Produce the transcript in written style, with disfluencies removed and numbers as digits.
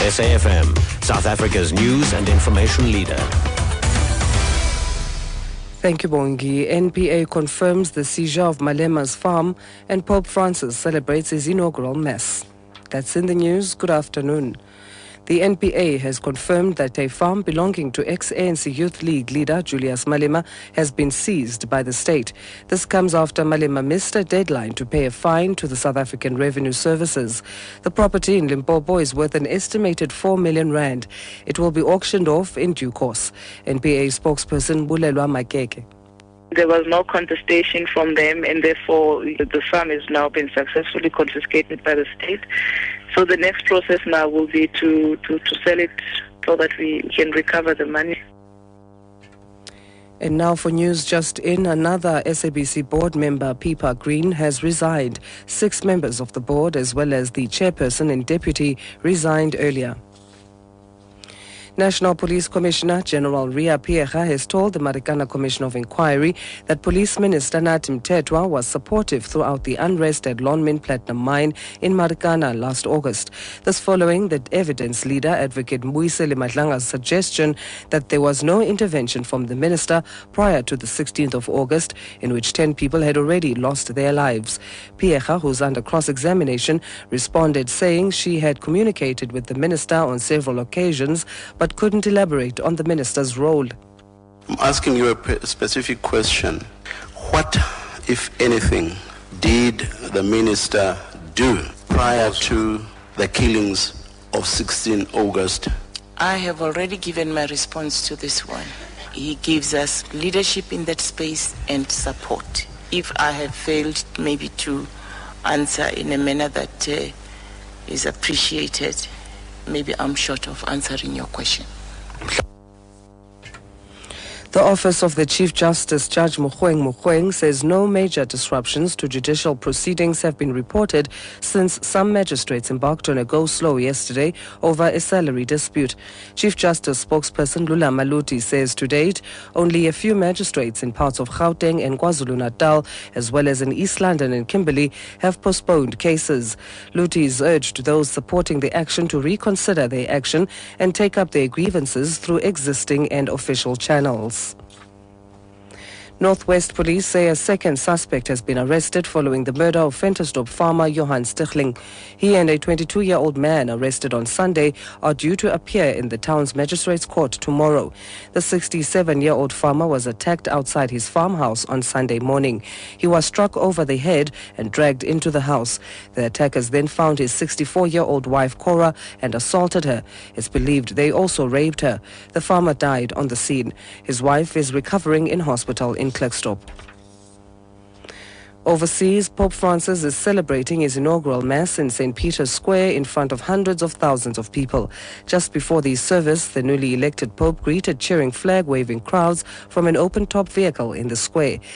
SAfm, South Africa's news and information leader. Thank you, Bongi. NPA confirms the seizure of Malema's farm and Pope Francis celebrates his inaugural mass. That's in the news. Good afternoon. The NPA has confirmed that a farm belonging to ex-ANC Youth League leader Julius Malema has been seized by the state. This comes after Malema missed a deadline to pay a fine to the South African Revenue Services. The property in Limpopo is worth an estimated 4 million rand. It will be auctioned off in due course. NPA spokesperson Bulelwa Makeke. There was no contestation from them, and therefore the farm has now been successfully confiscated by the state. So the next process now will be to sell it so that we can recover the money. And now for news just in, another SABC board member, Pippa Green, has resigned. 6 members of the board, as well as the chairperson and deputy, resigned earlier. National Police Commissioner General Ria Piecha has told the Marikana Commission of Inquiry that Police Minister Nathi Mthethwa was supportive throughout the unrest at Lonmin Platinum Mine in Marikana last August. This following the evidence leader, Advocate Mbuyiseli Madlanga's suggestion that there was no intervention from the minister prior to the 16th of August, in which 10 people had already lost their lives. Piecha, who's under cross-examination, responded saying she had communicated with the minister on several occasions, but couldn't elaborate on the minister's role. I'm asking you a specific question. What, if anything, did the minister do prior to the killings of 16 August? I have already given my response to this one. He gives us leadership in that space and support. If I have failed maybe to answer in a manner that is appreciated, maybe I'm short of answering your question. The Office of the Chief Justice, Judge Mogoeng, says no major disruptions to judicial proceedings have been reported since some magistrates embarked on a go-slow yesterday over a salary dispute. Chief Justice spokesperson Lula Maluti says to date, only a few magistrates in parts of Gauteng and KwaZulu-Natal, as well as in East London and Kimberley, have postponed cases. Lutis urged those supporting the action to reconsider their action and take up their grievances through existing and official channels. Northwest Police say a second suspect has been arrested following the murder of Ventersdorp farmer Johan Stichling. He and a 22-year-old man arrested on Sunday are due to appear in the town's magistrate's court tomorrow. The 67-year-old farmer was attacked outside his farmhouse on Sunday morning. He was struck over the head and dragged into the house. The attackers then found his 64-year-old wife Cora and assaulted her. It's believed they also raped her. The farmer died on the scene. His wife is recovering in hospital in Klerksdorp. Overseas, Pope Francis is celebrating his inaugural Mass in St. Peter's Square in front of hundreds of thousands of people. Just before the service, the newly elected Pope greeted cheering flag-waving crowds from an open-top vehicle in the square.